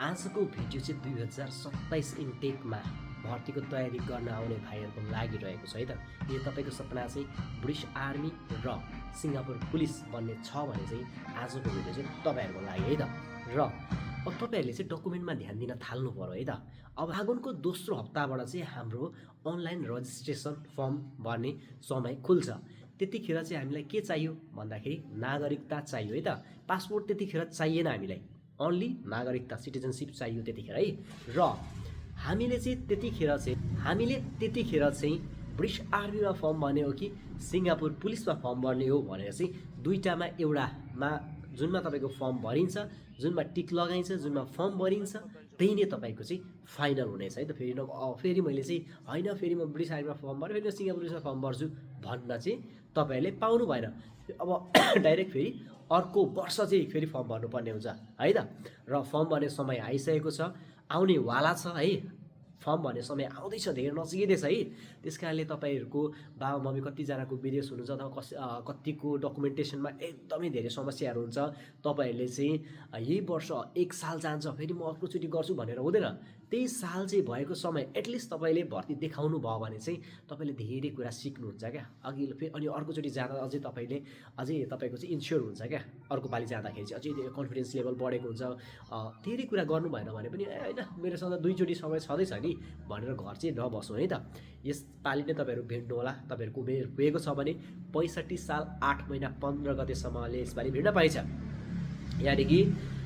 आजको भिडियो चाहिँ 2027 इन्टेकमा भर्तीको तयारी गर्न आउने भाइहरूको लागिरहेको छ है त। यदि तपाईँको सपना चाहिँ ब्रिटिस आर्मी र सिङ्गापुर पुलिस बन्ने छ भने चाहिँ आजको भिडियो चाहिँ तपाईँहरूको लागि है त। र अब तपाईँहरूले चाहिँ डकुमेन्टमा ध्यान दिन थाल्नु पर्यो है त। अब फागुनको दोस्रो हप्ताबाट चाहिँ हाम्रो अनलाइन रजिस्ट्रेसन फर्म भर्ने समय खुल्छ। त्यतिखेर चाहिँ हामीलाई के चाहियो भन्दाखेरि नागरिकता चाहियो है त। पासपोर्ट त्यतिखेर चाहिएन हामीलाई, अन्ली नागरिकता सिटिजनसिप चाहियो त्यतिखेर है। र हामीले त्यतिखेर चाहिँ ब्रिटिस आर्मीमा फर्म भर्ने हो कि सिङ्गापुर पुलिसमा फर्म भर्ने हो भनेर चाहिँ दुईटामा एउटामा जुनमा तपाईँको फर्म भरिन्छ, जुनमा टिक लगाइन्छ, जुनमा फर्म भरिन्छ त्यही नै तपाईँको चाहिँ फाइनल हुनेछ है त। फेरि मैले चाहिँ होइन फेरि म ब्रिटिस आर्मीमा फर्म भरेँ फेरि सिङ्गापुर पुलिसमा फर्म भर्छु भन्न चाहिँ तपाईँहरूले पाउनु भएन। अब डाइरेक्ट फेरि अर्को वर्ष चाहिँ फेरि फर्म भर्नुपर्ने हुन्छ है त। र फर्म भर्ने समय आइसकेको छ, आउनेवाला छ है। फर्म भर्ने समय आउँदैछ, धेरै नजिकै छ है। त्यस कारणले तपाईँहरूको बाबा मम्मी कतिजनाको विदेश हुनुहुन्छ अथवा कतिको डकुमेन्टेसनमा एकदमै धेरै समस्याहरू हुन्छ। तपाईँहरूले चाहिँ यही वर्ष 1 साल जान्छ फेरि म अर्कोचोटि गर्छु भनेर हुँदैन। त्यही साल चाहिँ भएको समय एटलिस्ट तपाईँले भर्ती देखाउनु भयो भने चाहिँ तपाईँले धेरै कुरा सिक्नुहुन्छ क्या। अघिल्लो फेरि अनि अर्कोचोटि जाँदा अझै तपाईँको चाहिँ इन्स्योर हुन्छ क्या। अर्को पालि जाँदाखेरि चाहिँ अझै कन्फिडेन्स लेभल बढेको हुन्छ। धेरै कुरा गर्नु भएन भने पनि होइन मेरोसँग 2 चोटि समय छँदैछ नि भनेर घर चाहिँ नबस्नु है त। यसपालि नै तपाईँहरू भेट्नु होला। तपाईँहरूको उमेर पुगेको छ भने 65 साल 8 महिना 15 गतेसम्मले यसपालि भेट्न पाइन्छ। यानि कि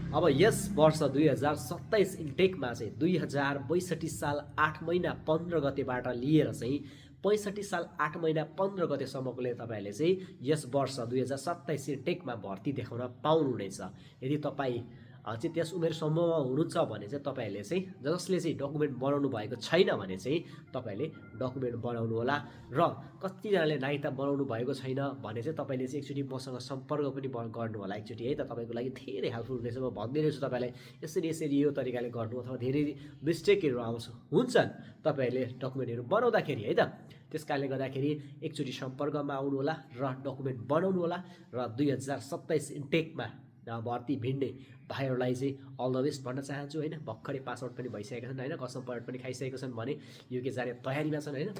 अब यस वर्ष 2027 इन्टेकमा चाहिँ 2062 साल 8 महिना 15 गतेबाट लिएर चाहिँ 65 साल 8 महिना 15 गतेसम्मकोले तपाईँहरूले चाहिँ यस वर्ष 2027 इन्टेकमा भर्ती देखाउन पाउनुहुनेछ। यदि तपाईँ चाहिँ त्यस उमेर समूहमा हुनुहुन्छ भने चाहिँ तपाईँहरूले चाहिँ जसले चाहिँ डकुमेन्ट बनाउनु भएको छैन भने चाहिँ तपाईँहरूले डकुमेन्ट बनाउनु होला। र कतिजनाले नागरिकता बनाउनु भएको छैन भने चाहिँ तपाईँले चाहिँ एकचोटि मसँग सम्पर्क पनि गर्नु होला एकचोटि है त। तपाईँको लागि धेरै हेल्पफुल हुनेछ। म भनिदिने छु तपाईँलाई यसरी यो तरिकाले गर्नु, अथवा धेरै मिस्टेकहरू हुन्छन् तपाईँहरूले डकुमेन्टहरू बनाउँदाखेरि है त। त्यस कारणले गर्दाखेरि एकचोटि सम्पर्कमा आउनु होला र डकुमेन्ट बनाउनु होला। र 2027 इन्टेकमा भर्ती भिड्ने भाइहरूलाई चाहिँ अल द बेस्ट भन्न चाहन्छु होइन। भर्खरै पास आउट पनि भइसकेका छन् होइन, कसम परेड पनि खाइसकेका छन् भने युके जाने तयारीमा छन् होइन।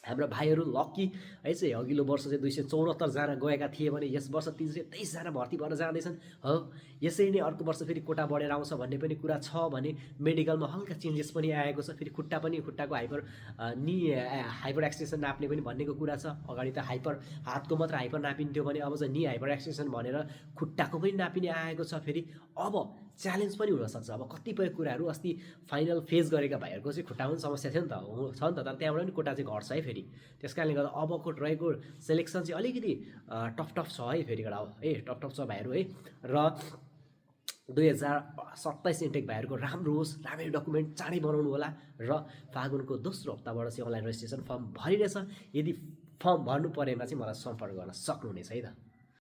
हाम्रो भाइहरू लक्की है चाहिँ अघिल्लो वर्ष चाहिँ 274 जना गएका थिए भने यस वर्ष 323 जना भर्ती भएर जाँदैछन् हो। यसरी नै अर्को वर्ष फेरि कोटा बढेर आउँछ भन्ने पनि कुरा छ भने मेडिकलमा हल्का चेन्जेस पनि आएको छ। फेरि खुट्टाको हाइपर एक्सटेन्सन नाप्ने पनि भन्नेको कुरा छ। अगाडि त हातको मात्र हाइपर नापिन्थ्यो भने अब चाहिँ हाइपर एक्सटेन्सन भनेर खुट्टाको पनि नापिने आएको छ। फेरि अब च्यालेन्ज पनि हुनसक्छ। अब कतिपय कुराहरू अस्ति फाइनल फेस गरेका भाइहरूको चाहिँ खुट्टामा पनि समस्या थियो नि त तर त्यहाँबाट पनि खुट्टा चाहिँ घट्छ है फेरि। त्यस कारणले गर्दा अबको रहेको सेलेक्सन चाहिँ अलिकति टफ छ है। फेरि टफ छ भाइहरू है। र 2027 इन्टेक भाइहरूको राम्रो होस्, राम्रै डकुमेन्ट चाँडै बनाउनु होला। र फागुनको दोस्रो हप्ताबाट चाहिँ अनलाइन रेजिस्ट्रेसन फर्म भरिनेछ। यदि फर्म भर्नु परेमा चाहिँ मलाई सम्पर्क गर्न सक्नुहुनेछ है त।